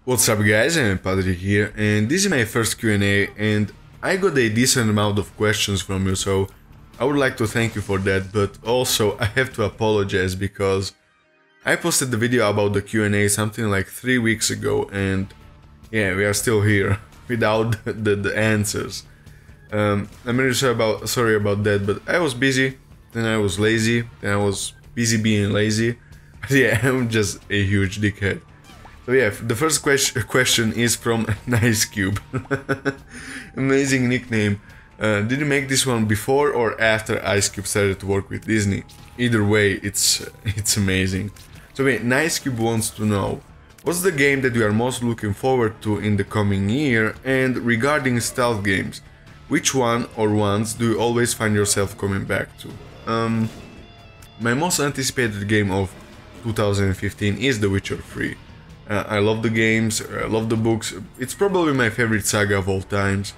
What's up guys, I'm Patrick here and this is my first Q&A and I got a decent amount of questions from you, so I would like to thank you for that, but also I have to apologize because I posted the video about the Q&A something like 3 weeks ago and yeah, we are still here without the answers. I'm really sorry about that, but I was busy, then I was lazy, then I was busy being lazy. Yeah, I'm just a huge dickhead. So yeah, the first question is from NiceCube. Amazing nickname. Did you make this one before or after IceCube started to work with Disney? Either way, it's amazing. So wait, NiceCube wants to know, what's the game that you are most looking forward to in the coming year? And regarding stealth games, which one or ones do you always find yourself coming back to? My most anticipated game of 2015 is The Witcher 3. I love the games, I love the books, it's probably my favorite saga of all times,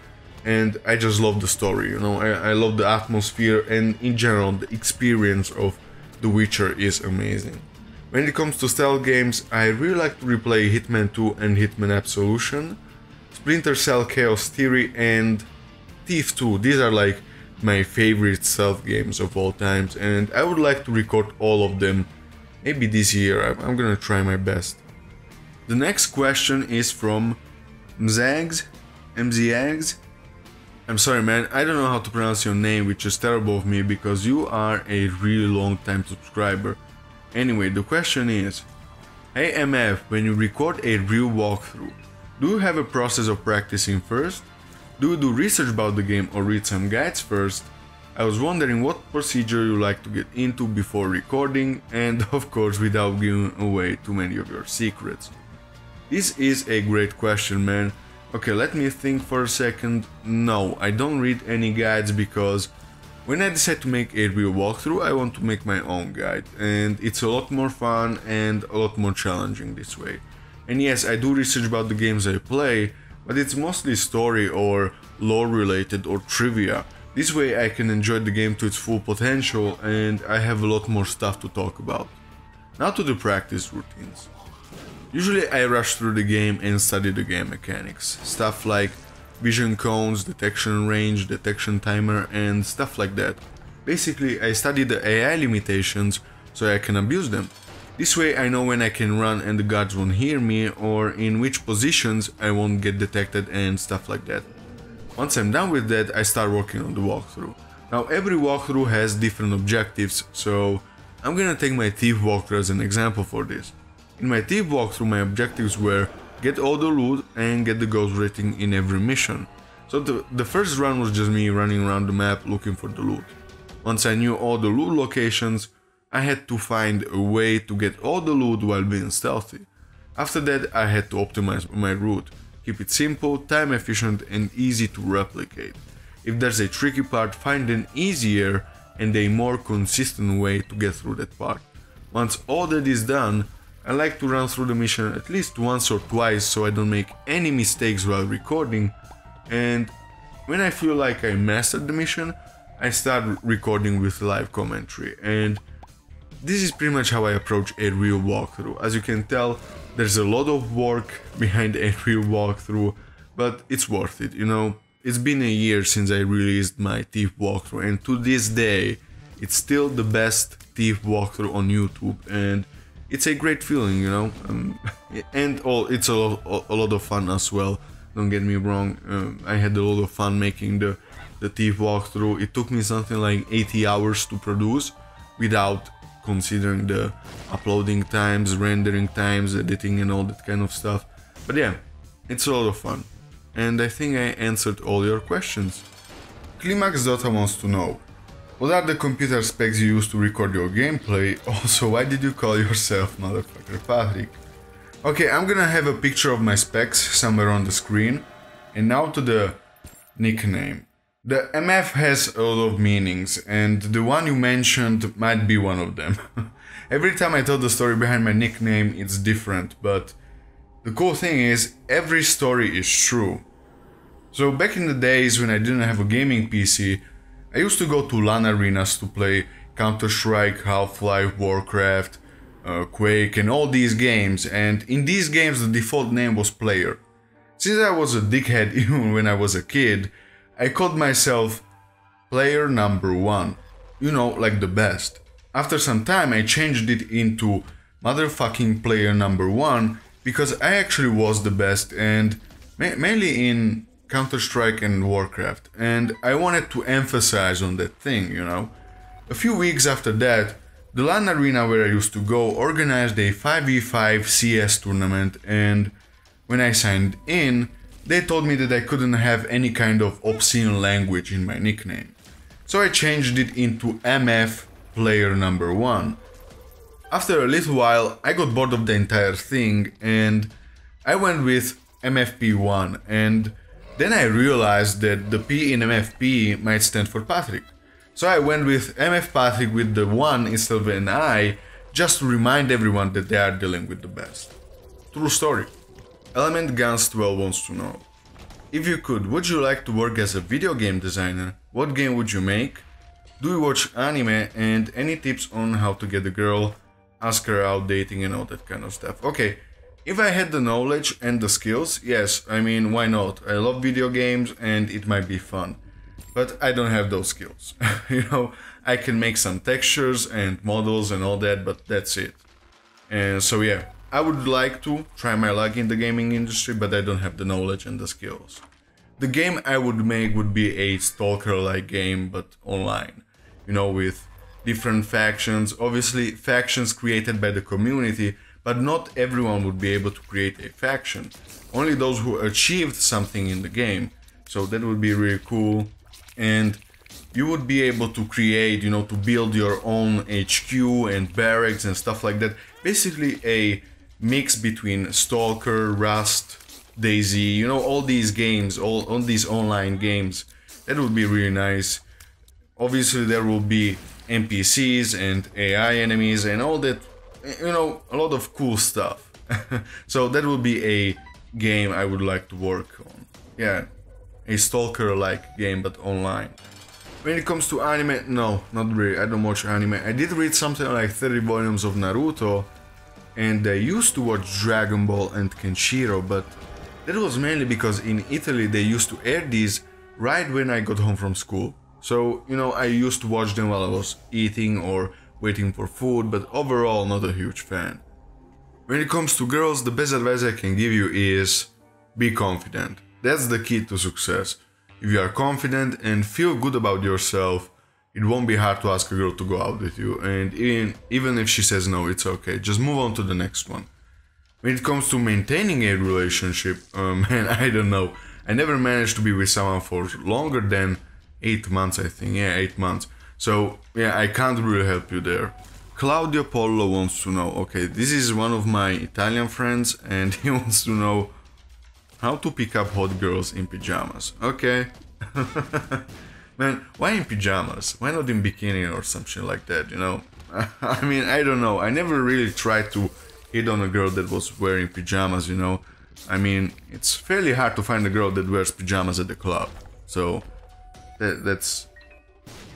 and I just love the story, you know, I love the atmosphere, and in general the experience of The Witcher is amazing. When it comes to stealth games, I really like to replay Hitman 2 and Hitman Absolution, Splinter Cell Chaos Theory and Thief 2, these are like my favorite stealth games of all times, and I would like to record all of them, maybe this year, I'm gonna try my best. The next question is from MZAGS. I'm sorry man, I don't know how to pronounce your name, which is terrible of me because you are a really long time subscriber. Anyway, the question is, hey MF, when you record a real walkthrough, do you have a process of practicing first? Do you do research about the game or read some guides first? I was wondering what procedure you like to get into before recording, and of course without giving away too many of your secrets. This is a great question, man. Okay, let me think for a second. No, I don't read any guides because when I decide to make a real walkthrough, I want to make my own guide, and it's a lot more fun and a lot more challenging this way. And yes, I do research about the games I play, but it's mostly story or lore related or trivia. This way I can enjoy the game to its full potential and I have a lot more stuff to talk about. Now to the practice routines. Usually I rush through the game and study the game mechanics, stuff like vision cones, detection range, detection timer and stuff like that. Basically I study the AI limitations so I can abuse them. This way I know when I can run and the guards won't hear me, or in which positions I won't get detected and stuff like that. Once I'm done with that, I start working on the walkthrough. Now every walkthrough has different objectives, so I'm gonna take my Thief walkthrough as an example for this. In my Thief walkthrough, my objectives were get all the loot and get the ghost rating in every mission. So the first run was just me running around the map looking for the loot. Once I knew all the loot locations, I had to find a way to get all the loot while being stealthy. After that, I had to optimize my route, keep it simple, time efficient and easy to replicate. If there's a tricky part, find an easier and a more consistent way to get through that part. Once all that is done, I like to run through the mission at least once or twice so I don't make any mistakes while recording, and when I feel like I mastered the mission, I start recording with live commentary, and this is pretty much how I approach a real walkthrough. As you can tell, there's a lot of work behind a real walkthrough, but it's worth it, you know. It's been a year since I released my Thief walkthrough, and to this day, it's still the best Thief walkthrough on YouTube, and it's a great feeling, you know, and it's a lot of fun as well, don't get me wrong. I had a lot of fun making the Thief walkthrough. It took me something like 80 hours to produce without considering the uploading times, rendering times, editing and all that kind of stuff. But yeah, it's a lot of fun. And I think I answered all your questions. Climax Dota wants to know, what are the computer specs you use to record your gameplay? Also, why did you call yourself motherfucker Patrick? Okay, I'm gonna have a picture of my specs somewhere on the screen. And now to the nickname. The MF has a lot of meanings, and the one you mentioned might be one of them. Every time I tell the story behind my nickname, it's different, but the cool thing is, every story is true. So back in the days when I didn't have a gaming PC, I used to go to LAN arenas to play Counter-Strike, Half-Life, Warcraft, Quake and all these games, and in these games the default name was Player. Since I was a dickhead even when I was a kid, I called myself Player Number 1. You know, like the best. After some time I changed it into motherfucking Player Number 1 because I actually was the best, and mainly in Counter-Strike and Warcraft, and I wanted to emphasize on that thing, you know. A few weeks after that, the LAN arena where I used to go organized a 5v5 CS tournament, and when I signed in, they told me that I couldn't have any kind of obscene language in my nickname. So I changed it into MF Player Number 1. After a little while, I got bored of the entire thing and I went with MFP1, and then I realized that the P in MFP might stand for Patrick. So I went with MF Patrick with the 1 instead of an I, just to remind everyone that they are dealing with the best. True story. Element Guns 12 wants to know: if you could, would you like to work as a video game designer? What game would you make? Do you watch anime, and any tips on how to get a girl, ask her out dating and all that kind of stuff? Okay, if I had the knowledge and the skills, yes, I mean, why not? I love video games and it might be fun. But I don't have those skills. You know, I can make some textures and models and all that, but that's it. And so yeah, I would like to try my luck in the gaming industry, but I don't have the knowledge and the skills. The game I would make would be a Stalker-like game, but online. You know, with different factions, obviously factions created by the community, but not everyone would be able to create a faction. Only those who achieved something in the game. So that would be really cool. And you would be able to create, you know, to build your own HQ and barracks and stuff like that. Basically a mix between Stalker, Rust, DayZ, you know, all these games, all these online games. That would be really nice. Obviously there will be NPCs and AI enemies and all that, you know, a lot of cool stuff. So that would be a game I would like to work on. Yeah. A Stalker-like game, but online. When it comes to anime, no, not really, I don't watch anime. I did read something like 30 volumes of Naruto, and I used to watch Dragon Ball and Kenshiro, but that was mainly because in Italy they used to air these right when I got home from school. So, you know, I used to watch them while I was eating or waiting for food, but overall not a huge fan. When it comes to girls, the best advice I can give you is be confident. That's the key to success. If you are confident and feel good about yourself, it won't be hard to ask a girl to go out with you, and even if she says no, it's okay, just move on to the next one. When it comes to maintaining a relationship, man, I don't know. I never managed to be with someone for longer than 8 months, I think, yeah, 8 months. So, yeah, I can't really help you there. Claudio Pollo wants to know, okay, this is one of my Italian friends, and he wants to know how to pick up hot girls in pajamas. Okay. Man, why in pajamas? Why not in bikini or something like that, you know? I mean, I don't know. I never really tried to hit on a girl that was wearing pajamas, you know? I mean, it's fairly hard to find a girl that wears pajamas at the club. So, that's...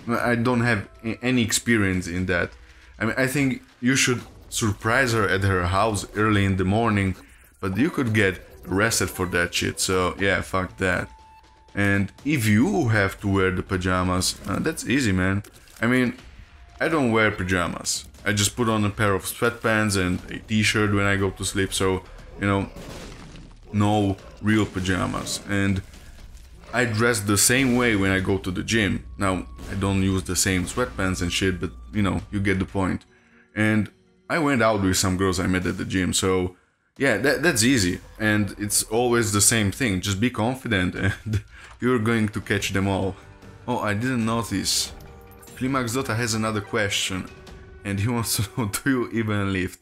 I don't have any experience in that. I mean, I think you should surprise her at her house early in the morning, but you could get arrested for that shit, so yeah, fuck that. And if you have to wear the pajamas, that's easy, man. I mean, I don't wear pajamas. I just put on a pair of sweatpants and a t-shirt when I go to sleep, so, you know, no real pajamas. And I dress the same way when I go to the gym. Now, I don't use the same sweatpants and shit, but, you know, you get the point. And I went out with some girls I met at the gym, so yeah, that's easy, and it's always the same thing. Just be confident and you're going to catch them all. Oh, I didn't notice. Climax Dota has another question, and he wants to know, do you even lift?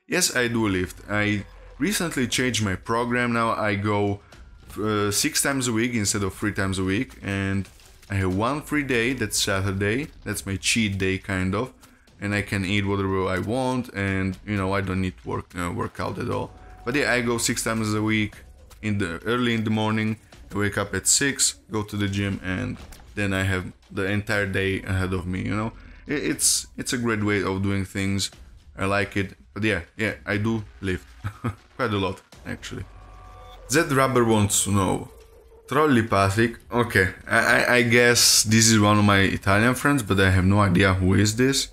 Yes, I do lift. I recently changed my program. Now I go 6 times a week instead of 3 times a week, and I have one free day, that's Saturday. That's my cheat day, kind of, and I can eat whatever I want, and, you know, I don't need to work out at all. But yeah, I go 6 times a week, early in the morning. I wake up at 6, go to the gym, and then I have the entire day ahead of me, you know. It's a great way of doing things. I like it. But yeah, I do lift. Quite a lot, actually. Zed Rubber wants to know. Trolli Patrick. Okay, I guess this is one of my Italian friends, but I have no idea who is this.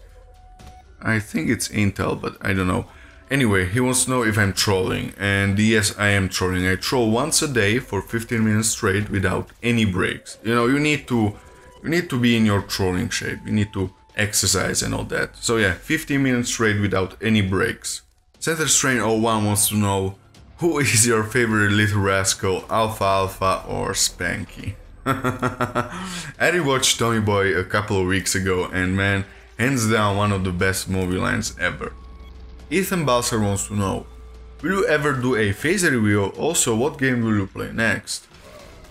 I think it's Intel, but I don't know. Anyway, he wants to know if I'm trolling, and yes, I am trolling. I troll once a day for 15 minutes straight without any breaks. You know, you need to be in your trolling shape. You need to exercise and all that. So yeah, 15 minutes straight without any breaks. Center Strain 01 wants to know, who is your favorite little rascal, Alpha Alpha or Spanky? I rewatched Tommy Boy a couple of weeks ago, and man, hands down one of the best movie lines ever. Ethan Balser wants to know, will you ever do a face reveal? Also, what game will you play next?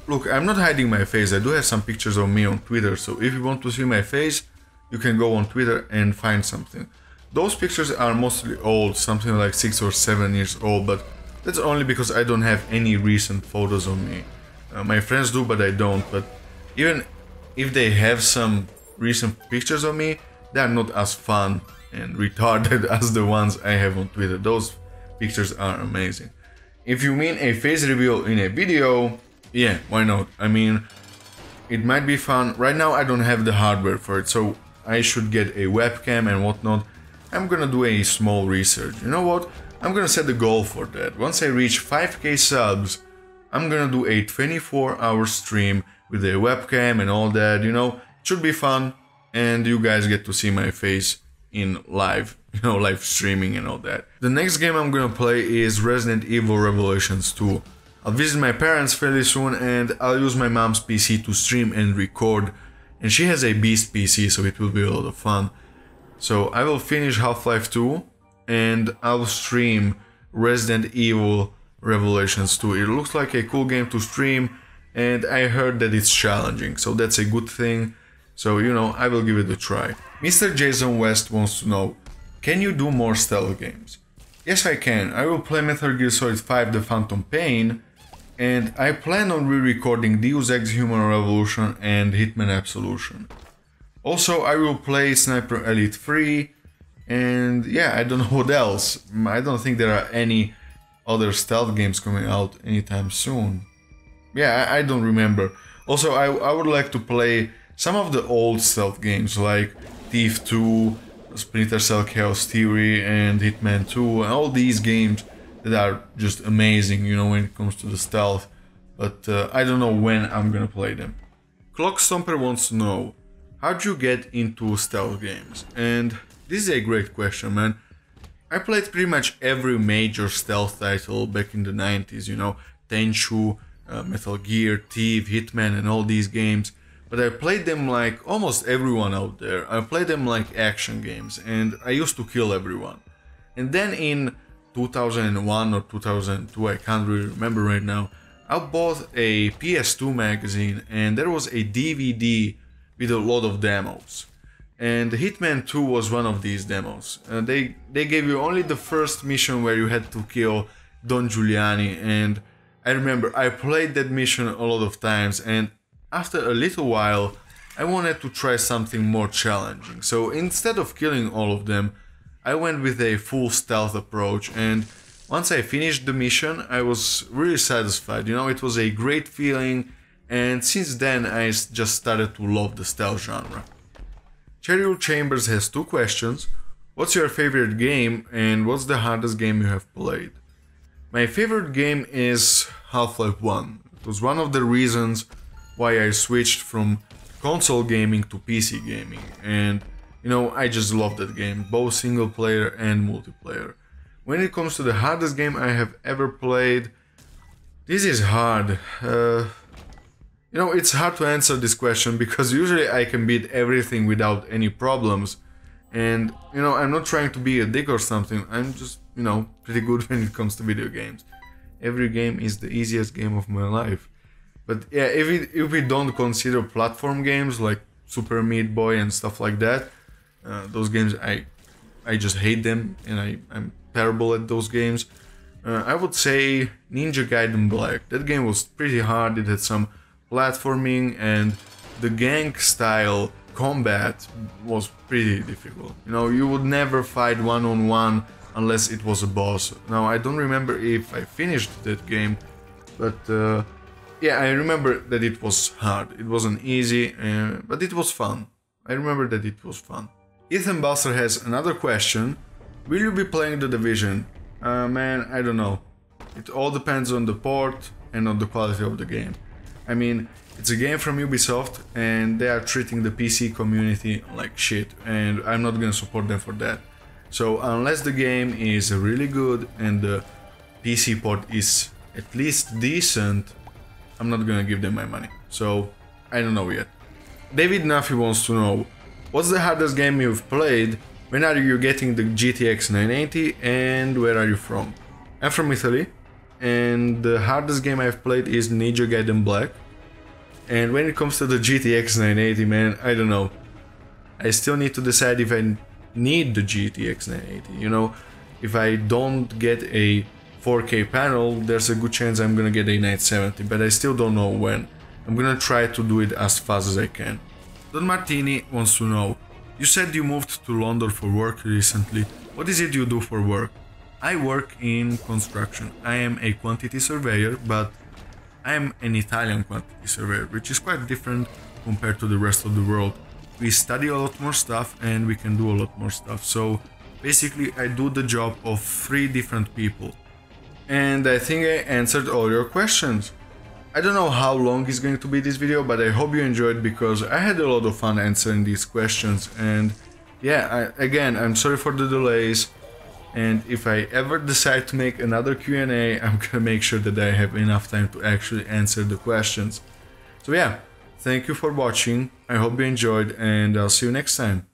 Look, I'm not hiding my face, I do have some pictures of me on Twitter, so if you want to see my face, you can go on Twitter and find something. Those pictures are mostly old, something like 6 or 7 years old, but that's only because I don't have any recent photos of me. My friends do, but I don't, but even if they have some recent pictures of me, they are not as fun and retarded as the ones I have on Twitter. Those pictures are amazing. If you mean a face reveal in a video, yeah, why not? I mean, it might be fun. Right now I don't have the hardware for it, so I should get a webcam and whatnot. I'm gonna do a small research. You know what? I'm gonna set the goal for that. Once I reach 5k subs, I'm gonna do a 24-hour stream with a webcam and all that, you know. It should be fun, and you guys get to see my face in live, you know, live streaming and all that. The next game I'm gonna play is Resident Evil Revelations 2. I'll visit my parents fairly soon, and I'll use my mom's PC to stream and record, and she has a beast PC, so it will be a lot of fun. So I will finish Half-Life 2 and I'll stream Resident Evil Revelations 2. It looks like a cool game to stream, and I heard that it's challenging, so that's a good thing. So, you know, I will give it a try. Mr. Jason West wants to know, can you do more stealth games? Yes, I can. I will play Metal Gear Solid 5 The Phantom Pain, and I plan on re-recording Deus Ex Human Revolution and Hitman Absolution. Also, I will play Sniper Elite 3, and yeah, I don't know what else. I don't think there are any other stealth games coming out anytime soon. Yeah, I don't remember. Also, I would like to play some of the old stealth games like Thief 2, Splinter Cell Chaos Theory, and Hitman 2, and all these games that are just amazing, you know, when it comes to the stealth. But I don't know when I'm gonna play them. Clock Stomper wants to know, how'd you get into stealth games? And this is a great question, man. I played pretty much every major stealth title back in the 90s, you know, Tenchu, Metal Gear, Thief, Hitman, and all these games. But I played them like almost everyone out there. I played them like action games, and I used to kill everyone. And then in 2001 or 2002, I can't really remember right now, I bought a PS2 magazine, and there was a DVD with a lot of demos. And Hitman 2 was one of these demos. They gave you only the first mission where you had to kill Don Giuliani, and I remember I played that mission a lot of times, and after a little while I wanted to try something more challenging. So instead of killing all of them, I went with a full stealth approach, and once I finished the mission I was really satisfied. You know, it was a great feeling, and since then I just started to love the stealth genre. Cheryl Chambers has 2 questions. What's your favorite game, and what's the hardest game you have played? My favorite game is Half-Life 1. It was one of the reasons why I switched from console gaming to PC gaming, and you know, I just love that game, both single player and multiplayer. When it comes to the hardest game I have ever played, this is hard. You know, it's hard to answer this question because usually I can beat everything without any problems, and you know, I'm not trying to be a dick or something. I'm just, you know, pretty good when it comes to video games. Every game is the easiest game of my life. But yeah, if we don't consider platform games like Super Meat Boy and stuff like that, those games I just hate them, and I'm terrible at those games. I would say Ninja Gaiden Black. That game was pretty hard. It had some platforming, and the gang style combat was pretty difficult. You know, you would never fight one-on-one unless it was a boss. Now I don't remember if I finished that game, but yeah, I remember that it was hard. It wasn't easy, but it was fun. I remember that it was fun. Ethan Buster has another question. Will you be playing The Division? Man, I don't know. It all depends on the port and on the quality of the game. I mean, it's a game from Ubisoft and they are treating the PC community like shit, and I'm not gonna support them for that. So unless the game is really good and the PC port is at least decent, I'm not gonna give them my money. So I don't know yet. David Nuffy wants to know, what's the hardest game you've played? When are you getting the GTX 980 and where are you from? I'm from Italy and the hardest game I've played is Ninja Gaiden Black. And when it comes to the GTX 980, man, I don't know. I still need to decide if I need the GTX 980, you know? If I don't get a 4K panel, there's a good chance I'm gonna get a 970, but I still don't know when. I'm gonna try to do it as fast as I can. Don Martini wants to know, you said you moved to London for work recently. What is it you do for work? I work in construction. I am a quantity surveyor, but I am an Italian quantity surveyor, which is quite different compared to the rest of the world. We study a lot more stuff and we can do a lot more stuff. So basically I do the job of 3 different people. And I think I answered all your questions. I don't know how long is going to be this video, but I hope you enjoyed because I had a lot of fun answering these questions. And yeah, again, I'm sorry for the delays. And if I ever decide to make another Q&A, I'm gonna make sure that I have enough time to actually answer the questions. So yeah, thank you for watching, I hope you enjoyed, and I'll see you next time.